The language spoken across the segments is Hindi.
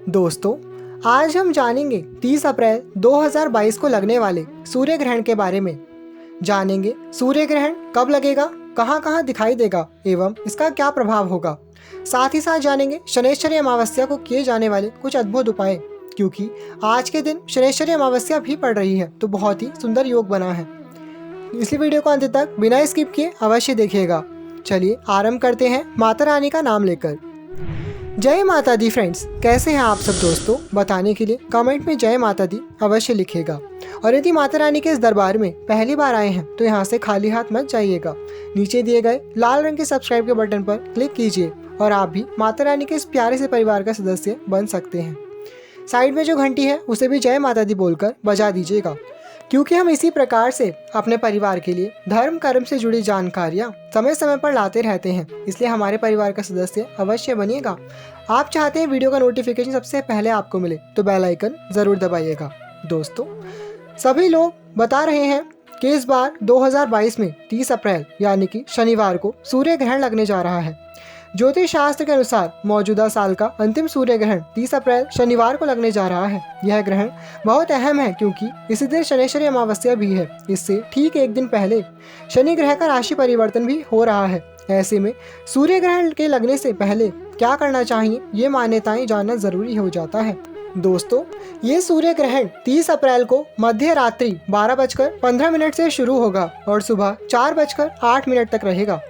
दोस्तों, आज हम जानेंगे 30 अप्रैल 2022 को लगने वाले सूर्य ग्रहण के बारे में। जानेंगे सूर्य ग्रहण कब लगेगा, कहां कहां दिखाई देगा एवं इसका क्या प्रभाव होगा। साथ ही साथ जानेंगे शनैश्चरी अमावस्या को किए जाने वाले कुछ अद्भुत उपाय, क्योंकि आज के दिन शनैश्चरी अमावस्या भी पड़ रही है, तो बहुत ही सुंदर योग बना है। इसी वीडियो को अंत तक बिना स्किप किए अवश्य देखिएगा। चलिए आरंभ करते हैं माता रानी का नाम लेकर। जय माता दी फ्रेंड्स, कैसे हैं आप सब दोस्तों? बताने के लिए कमेंट में जय माता दी अवश्य लिखिएगा। और यदि माता रानी के इस दरबार में पहली बार आए हैं तो यहाँ से खाली हाथ मत जाइएगा। नीचे दिए गए लाल रंग के सब्सक्राइब के बटन पर क्लिक कीजिए और आप भी माता रानी के इस प्यारे से परिवार का सदस्य बन सकते हैं। साइड में जो घंटी है उसे भी जय माता दी बोलकर बजा दीजिएगा, क्योंकि हम इसी प्रकार से अपने परिवार के लिए धर्म कर्म से जुड़ी जानकारियाँ समय समय पर लाते रहते हैं, इसलिए हमारे परिवार का सदस्य अवश्य बनिएगा। आप चाहते हैं वीडियो का नोटिफिकेशन सबसे पहले आपको मिले तो बेल आइकन ज़रूर दबाइएगा। दोस्तों, सभी लोग बता रहे हैं कि इस बार 2022 में 30 अप्रैल यानी कि शनिवार को सूर्य ग्रहण लगने जा रहा है। ज्योतिष शास्त्र के अनुसार मौजूदा साल का अंतिम सूर्य ग्रहण 30 अप्रैल शनिवार को लगने जा रहा है। यह ग्रहण बहुत अहम है क्योंकि इसी दिन शनैश्चरी अमावस्या भी है। इससे ठीक एक दिन पहले शनि ग्रह का राशि परिवर्तन भी हो रहा है। ऐसे में सूर्य ग्रहण के लगने से पहले क्या करना चाहिए, ये मान्यताएं जानना जरूरी हो जाता है। दोस्तों, ये सूर्य ग्रहण 30 अप्रैल को मध्य रात्रि 12:15 से शुरू होगा और सुबह 4:08 तक रहेगा।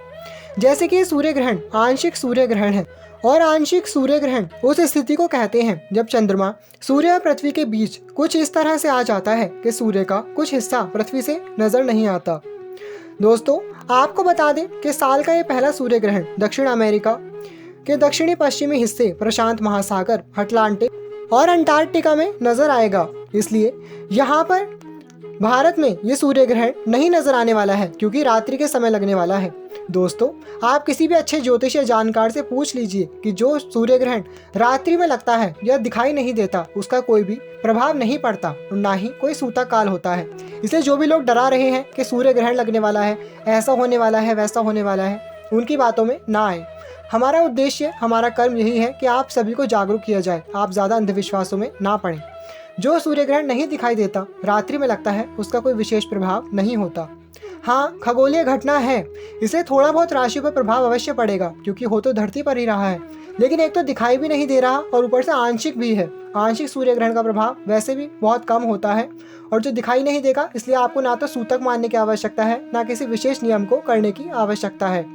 जैसे कि सूर्य ग्रहण आंशिक सूर्य ग्रहण है और आंशिक सूर्य ग्रहण उस स्थिति को कहते हैं जब चंद्रमा सूर्य और पृथ्वी के बीच कुछ इस तरह से आ जाता है कि सूर्य का कुछ हिस्सा पृथ्वी से नजर नहीं आता। दोस्तों, आपको बता दें कि साल का ये पहला सूर्य ग्रहण दक्षिण अमेरिका के दक्षिणी पश्चिमी हिस्से, प्रशांत महासागर, अटलांटिक और अंटार्कटिका में नजर आएगा। इसलिए यहाँ पर भारत में ये सूर्य ग्रहण नहीं नजर आने वाला है, क्योंकि रात्रि के समय लगने वाला है। दोस्तों, आप किसी भी अच्छे ज्योतिष या जानकार से पूछ लीजिए कि जो सूर्य ग्रहण रात्रि में लगता है या दिखाई नहीं देता, उसका कोई भी प्रभाव नहीं पड़ता और ना ही कोई सूतक काल होता है। इसलिए जो भी लोग डरा रहे हैं कि सूर्य ग्रहण लगने वाला है, ऐसा होने वाला है, वैसा होने वाला है, उनकी बातों में ना आए। हमारा उद्देश्य, हमारा कर्म यही है कि आप सभी को जागरूक किया जाए। आप ज़्यादा अंधविश्वासों में ना पड़ें। जो सूर्य ग्रहण नहीं दिखाई देता, रात्रि में लगता है, उसका कोई विशेष प्रभाव नहीं होता। हाँ, खगोलीय घटना है, इसे थोड़ा बहुत राशि पर प्रभाव अवश्य पड़ेगा, क्योंकि हो तो धरती पर ही रहा है, लेकिन एक तो दिखाई भी नहीं दे रहा और ऊपर से आंशिक भी है। आंशिक सूर्य ग्रहण का प्रभाव वैसे भी बहुत कम होता है और जो दिखाई नहीं देगा, इसलिए आपको ना तो सूतक मानने की आवश्यकता है, ना किसी विशेष नियम को करने की आवश्यकता है।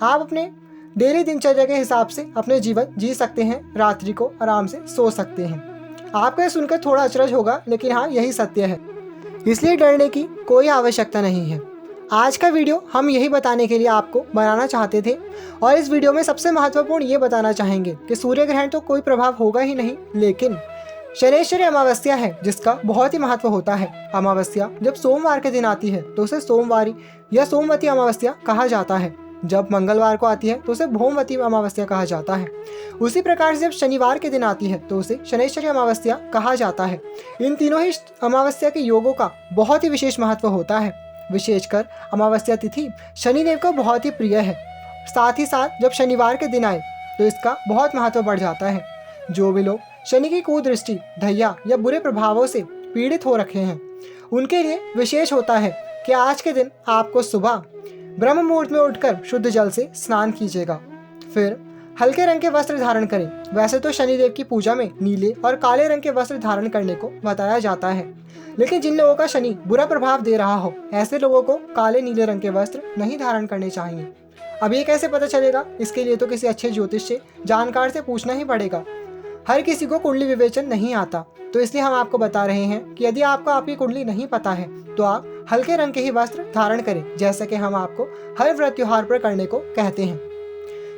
आप अपने डेली दिनचर्या के हिसाब से अपने जीवन जी सकते हैं, रात्रि को आराम से सो सकते हैं। आपको ये सुनकर थोड़ा अचरज होगा, लेकिन हाँ, यही सत्य है, इसलिए डरने की कोई आवश्यकता नहीं है। आज का वीडियो हम यही बताने के लिए आपको बनाना चाहते थे और इस वीडियो में सबसे महत्वपूर्ण ये बताना चाहेंगे कि सूर्य ग्रहण तो कोई प्रभाव होगा ही नहीं, लेकिन शनैश्चरी अमावस्या है जिसका बहुत ही महत्व होता है। अमावस्या जब सोमवार के दिन आती है तो उसे सोमवारी या सोमवती अमावस्या कहा जाता है। जब मंगलवार को आती है तो उसे भौमवती अमावस्या कहा जाता है। उसी प्रकार से जब शनिवार के दिन आती है तो उसे शनैश्चरी अमावस्या कहा जाता है। इन तीनों ही अमावस्या के योगों का बहुत ही विशेष महत्व होता है। विशेषकर अमावस्या तिथि शनिदेव को बहुत ही प्रिय है। साथ ही साथ जब शनिवार के दिन आए तो इसका बहुत महत्व बढ़ जाता है। जो भी लोग शनि की कुदृष्टि, धैया या बुरे प्रभावों से पीड़ित हो रखे हैं, उनके लिए विशेष होता है कि आज के दिन आपको सुबह ब्रह्म मुहूर्त में उठकर शुद्ध जल से स्नान कीजिएगा। फिर हल्के रंग के वस्त्र धारण करें। वैसे तो शनिदेव की पूजा में नीले और काले रंग के वस्त्र धारण करने को बताया जाता है, लेकिन जिन लोगों का शनि बुरा प्रभाव दे रहा हो, ऐसे लोगों को काले नीले रंग के वस्त्र नहीं धारण करने चाहिए। अब ये कैसे पता चलेगा? इसके लिए तो किसी अच्छे ज्योतिष से, जानकार से पूछना ही पड़ेगा। हर किसी को कुंडली विवेचन नहीं आता, तो इसलिए हम आपको बता रहे हैं कि यदि आपको आपकी कुंडली नहीं पता है तो आप हल्के रंग के ही वस्त्र धारण करें, जैसा कि हम आपको हर व्रत त्योहार पर करने को कहते हैं।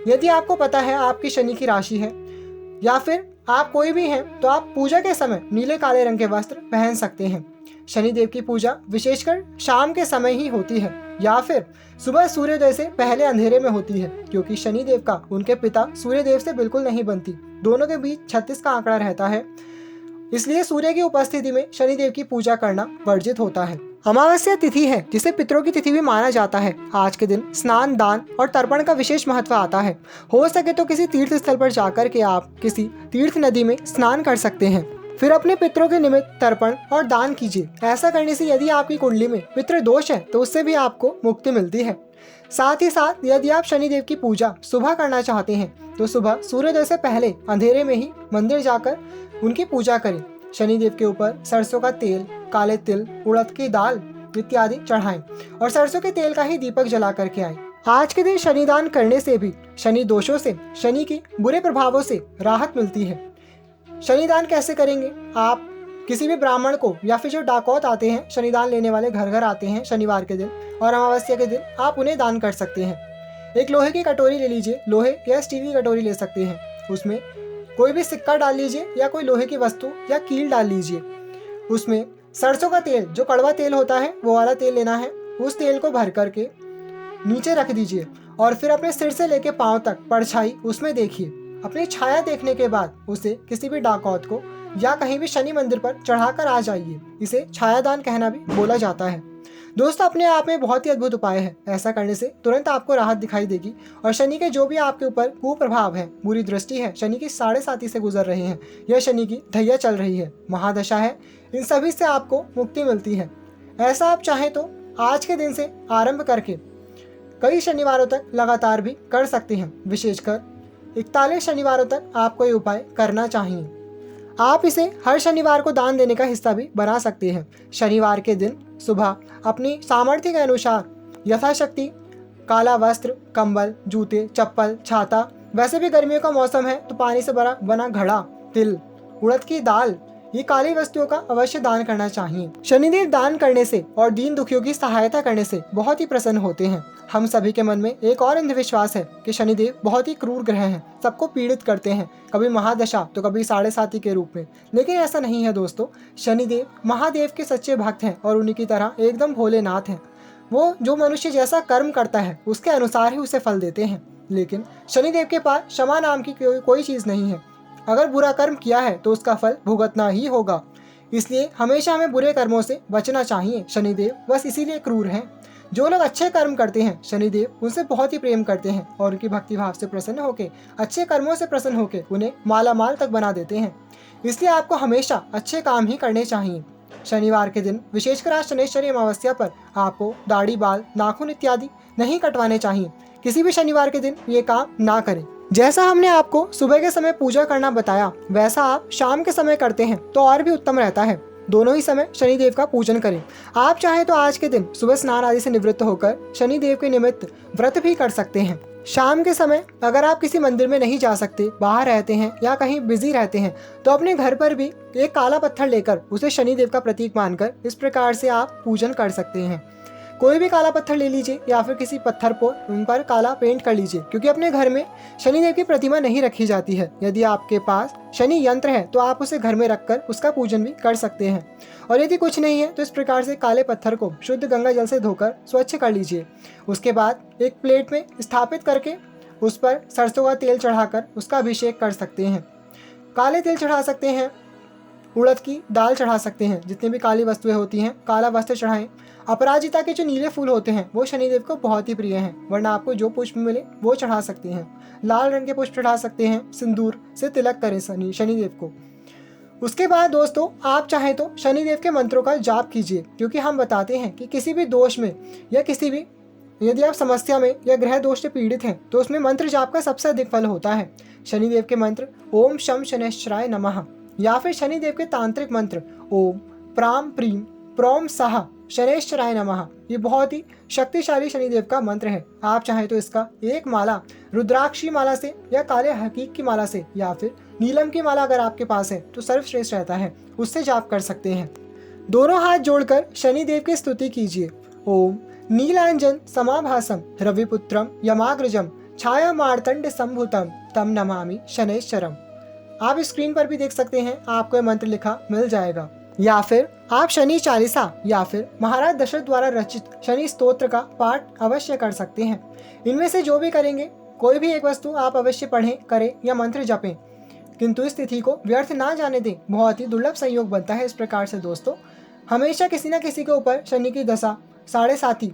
यदि आपको पता है आपकी शनि की राशि है या फिर आप कोई भी हैं, तो आप पूजा के समय नीले काले रंग के वस्त्र पहन सकते हैं। शनिदेव की पूजा विशेषकर शाम के समय ही होती है या फिर सुबह सूर्योदय से पहले अंधेरे में होती है, क्योंकि शनिदेव का उनके पिता सूर्यदेव से बिल्कुल नहीं बनती। दोनों के बीच 36 का आंकड़ा रहता है, इसलिए सूर्य की उपस्थिति में शनिदेव की पूजा करना वर्जित होता है। अमावस्या तिथि है जिसे पितरों की तिथि भी माना जाता है। आज के दिन स्नान, दान और तर्पण का विशेष महत्व आता है। हो सके तो किसी तीर्थ स्थल पर जाकर के आप किसी तीर्थ नदी में स्नान कर सकते हैं, फिर अपने पितरों के निमित्त तर्पण और दान कीजिए। ऐसा करने से यदि आपकी कुंडली में पितृ दोष है तो उससे भी आपको मुक्ति मिलती है। साथ ही साथ यदि आप शनिदेव की पूजा सुबह करना चाहते हैं तो सुबह सूर्योदय से पहले अंधेरे में ही मंदिर जाकर उनकी पूजा करें। शनिदेव के ऊपर सरसों का तेल, काले तिल, उड़द की दाल इत्यादि चढ़ाएं और सरसों के तेल का ही दीपक जला करके आएं। आज के दिन शनिदान करने से भी शनि दोषों से, शनि के बुरे प्रभावों से राहत मिलती है। शनिदान कैसे करेंगे? आप किसी भी ब्राह्मण को या फिर जो डाकौत आते हैं, शनिदान लेने वाले घर घर आते हैं शनिवार के दिन और अमावस्या के दिन, आप उन्हें दान कर सकते हैं। एक लोहे की कटोरी ले लीजिए, लोहे या स्टील की कटोरी ले सकते हैं। उसमें कोई भी सिक्का डाल लीजिए या कोई लोहे की वस्तु या कील डाल लीजिए। उसमें सरसों का तेल, जो कड़वा तेल होता है वो वाला तेल लेना है। उस तेल को भर करके नीचे रख दीजिए और फिर अपने सिर से लेके पांव तक परछाई उसमें देखिए। अपनी छाया देखने के बाद उसे किसी भी डाकौत को या कहीं भी शनि मंदिर पर चढ़ाकर आ जाइए। इसे छायादान कहना भी बोला जाता है। दोस्तों, अपने आप में बहुत ही अद्भुत उपाय है। ऐसा करने से तुरंत आपको राहत दिखाई देगी और शनि के जो भी आपके ऊपर कुप्रभाव है, बुरी दृष्टि है, शनि की 7.5 से गुजर रहे हैं या शनि की ढैया चल रही है, महादशा है, इन सभी से आपको मुक्ति मिलती है। ऐसा आप चाहें तो आज के दिन से आरंभ करके कई शनिवारों तक लगातार भी कर सकते हैं। विशेषकर 41 शनिवारों तक आपको ये उपाय करना चाहिए। आप इसे हर शनिवार को दान देने का हिस्सा भी बना सकते हैं। शनिवार के दिन सुबह अपनी सामर्थ्य के अनुसार यथाशक्ति काला वस्त्र, कंबल, जूते, चप्पल, छाता, वैसे भी गर्मियों का मौसम है तो पानी से बना घड़ा, तिल, उड़द की दाल, ये काली वस्तुओं का अवश्य दान करना चाहिए। शनिदेव दान करने से और दीन दुखियों की सहायता करने से बहुत ही प्रसन्न होते हैं। हम सभी के मन में एक और अंधविश्वास है कि शनिदेव बहुत ही क्रूर ग्रह हैं, सबको पीड़ित करते हैं, कभी महादशा तो कभी 7.5 के रूप में। लेकिन ऐसा नहीं है दोस्तों। शनिदेव महादेव के सच्चे भक्त हैं और उन्हीं की तरह एकदम भोलेनाथ हैं। वो जो मनुष्य जैसा कर्म करता है उसके अनुसार ही उसे फल देते हैं। लेकिन शनिदेव के पास क्षमा नाम की कोई चीज़ नहीं है। अगर बुरा कर्म किया है तो उसका फल भुगतना ही होगा। इसलिए हमेशा हमें बुरे कर्मों से बचना चाहिए। शनिदेव बस इसीलिए क्रूर हैं। जो लोग अच्छे कर्म करते हैं शनिदेव उनसे बहुत ही प्रेम करते हैं और उनकी भक्ति भाव से प्रसन्न होकर, अच्छे कर्मों से प्रसन्न होकर उन्हें माला माल तक बना देते हैं। इसलिए आपको हमेशा अच्छे काम ही करने चाहिए। शनिवार के दिन विशेषकर आज शनिश्चरी अमावस्या पर आपको दाढ़ी, बाल, नाखून इत्यादि नहीं कटवाने चाहिए। किसी भी शनिवार के दिन ये काम ना करें। जैसा हमने आपको सुबह के समय पूजा करना बताया वैसा आप शाम के समय करते हैं तो और भी उत्तम रहता है। दोनों ही समय शनिदेव का पूजन करें। आप चाहें तो आज के दिन सुबह स्नान आदि से निवृत्त होकर शनिदेव के निमित्त व्रत भी कर सकते हैं। शाम के समय अगर आप किसी मंदिर में नहीं जा सकते, बाहर रहते हैं या कहीं बिजी रहते हैं तो अपने घर पर भी एक काला पत्थर लेकर उसे शनिदेव का प्रतीक मानकर इस प्रकार से आप पूजन कर सकते हैं। कोई भी काला पत्थर ले लीजिए या फिर किसी पत्थर को उन पर काला पेंट कर लीजिए, क्योंकि अपने घर में शनिदेव की प्रतिमा नहीं रखी जाती है। यदि आपके पास शनि यंत्र है तो आप उसे घर में रखकर उसका पूजन भी कर सकते हैं। और यदि कुछ नहीं है तो इस प्रकार से काले पत्थर को शुद्ध गंगा जल से धोकर स्वच्छ कर लीजिए। उसके बाद एक प्लेट में स्थापित करके उस पर सरसों का तेल चढ़ाकर उसका अभिषेक कर सकते हैं। काले तिल चढ़ा सकते हैं, उड़द की दाल चढ़ा सकते हैं, जितनी भी काली वस्तुएं होती हैं, काला वस्त्र चढ़ाएं। अपराजिता के जो नीले फूल होते हैं वो शनिदेव को बहुत ही प्रिय हैं, वरना आपको जो पुष्प मिले वो चढ़ा सकते हैं। लाल रंग के पुष्प चढ़ा सकते हैं। सिंदूर से तिलक करें शनिदेव को। उसके बाद दोस्तों आप चाहें तो शनिदेव के मंत्रों का जाप कीजिए, क्योंकि हम बताते हैं कि किसी भी दोष में या किसी भी यदि आप समस्या में या ग्रह दोष से पीड़ित हैं तो उसमें मंत्र जाप का सबसे अधिक फल होता है। शनिदेव के मंत्र ओम शम शनैश्चराय नमः या फिर शनिदेव के तांत्रिक मंत्र ओम प्राम प्रीम प्रोम साह शनैश्चराय नमः, ये बहुत ही शक्तिशाली शनिदेव का मंत्र है। आप चाहें तो इसका एक माला रुद्राक्षी माला से या काले हकीक की माला से या फिर नीलम की माला अगर आपके पास है तो सर्वश्रेष्ठ रहता है, उससे जाप कर सकते हैं। दोनों हाथ जोड़कर शनिदेव की स्तुति कीजिए। ओम नीलांजन समाभासम रविपुत्रम यमाग्रजम छाया मार्तंड संभुतम तम नमामि शनैश्चरम। आप स्क्रीन पर भी देख सकते हैं, आपको यह मंत्र लिखा मिल जाएगा। या फिर आप शनि चालीसा या फिर महाराज दशरथ द्वारा रचित शनि स्तोत्र का पाठ अवश्य कर सकते हैं। इनमें से जो भी करेंगे, कोई भी एक वस्तु आप अवश्य पढ़ें, करें या मंत्र जपें, किंतु इस तिथि को व्यर्थ ना जाने दें। बहुत ही दुर्लभ संयोग बनता है इस प्रकार से दोस्तों। हमेशा किसी न किसी के ऊपर शनि की दशा, साढ़े साथी,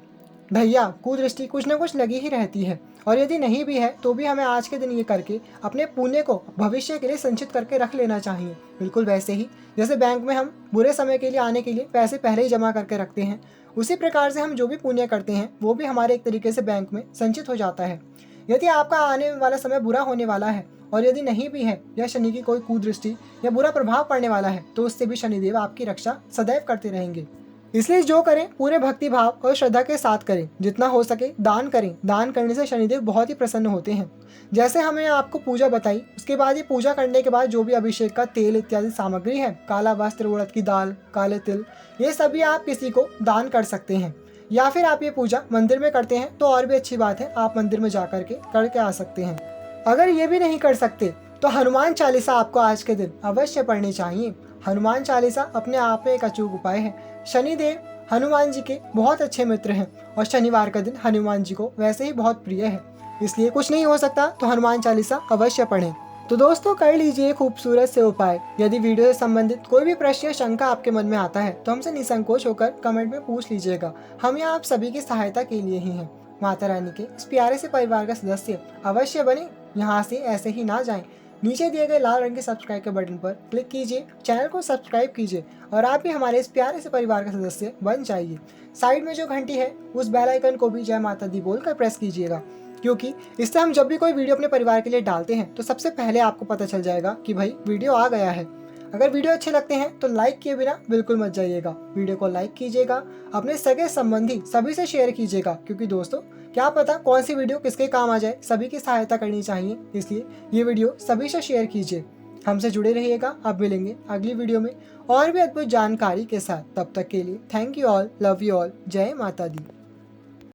ढैया, कुदृष्टि कुछ न कुछ लगी ही रहती है। और यदि नहीं भी है तो भी हमें आज के दिन ये करके अपने पुण्य को भविष्य के लिए संचित करके रख लेना चाहिए। बिल्कुल वैसे ही जैसे बैंक में हम बुरे समय के लिए आने के लिए पैसे पहले ही जमा करके रखते हैं, उसी प्रकार से हम जो भी पुण्य करते हैं वो भी हमारे एक तरीके से बैंक में संचित हो जाता है। यदि आपका आने वाला समय बुरा होने वाला है और यदि नहीं भी है या शनि की कोई कुदृष्टि या बुरा प्रभाव पड़ने वाला है तो उससे भी शनिदेव आपकी रक्षा सदैव करते रहेंगे। इसलिए जो करें पूरे भक्ति भाव और श्रद्धा के साथ करें। जितना हो सके दान करें। दान करने से शनिदेव बहुत ही प्रसन्न होते हैं। जैसे हमने आपको पूजा बताई, उसके बाद ये पूजा करने के बाद जो भी अभिषेक का तेल इत्यादि सामग्री है, काला वस्त्र, उड़द की दाल, काले तिल, ये सभी आप किसी को दान कर सकते हैं। या फिर आप ये पूजा मंदिर में करते हैं तो और भी अच्छी बात है, आप मंदिर में जा करके आ सकते हैं। अगर ये भी नहीं कर सकते तो हनुमान चालीसा आपको आज के दिन अवश्य पढ़नी चाहिए। हनुमान चालीसा अपने आप में एक अचूक उपाय है। शनिदेव हनुमान जी के बहुत अच्छे मित्र हैं और शनिवार का दिन हनुमान जी को वैसे ही बहुत प्रिय है, इसलिए कुछ नहीं हो सकता तो हनुमान चालीसा अवश्य पढ़ें। तो दोस्तों कर लीजिए खूबसूरत से उपाय। यदि वीडियो से संबंधित कोई भी प्रश्न या शंका आपके मन में आता है तो हमसे निसंकोच होकर कमेंट में पूछ लीजिएगा। हम यहाँ आप सभी की सहायता के लिए ही हैं। माता रानी के इस प्यारे से परिवार का सदस्य अवश्य बने, यहाँ से ऐसे ही ना जाएं। नीचे दिए गए लाल रंग के सब्सक्राइब के बटन पर क्लिक कीजिए, चैनल को सब्सक्राइब कीजिए और आप भी हमारे इस प्यारे से परिवार का सदस्य बन जाइए। साइड में जो घंटी है उस बेल आइकन को भी जय माता दी बोलकर प्रेस कीजिएगा, क्योंकि इससे हम जब भी कोई वीडियो अपने परिवार के लिए डालते हैं तो सबसे पहले आपको पता चल जाएगा कि भाई वीडियो आ गया है। अगर वीडियो अच्छे लगते हैं तो लाइक किए बिना बिल्कुल मत जाइएगा। वीडियो को लाइक कीजिएगा, अपने सगे संबंधी सभी से शेयर कीजिएगा, क्योंकि दोस्तों क्या पता कौन सी वीडियो किसके काम आ जाए। सभी की सहायता करनी चाहिए, इसलिए ये वीडियो सभी से शेयर कीजिए। हमसे जुड़े रहिएगा। अब मिलेंगे अगली वीडियो में और भी अद्भुत जानकारी के साथ। तब तक के लिए thank you all, love you all, जय माता दी।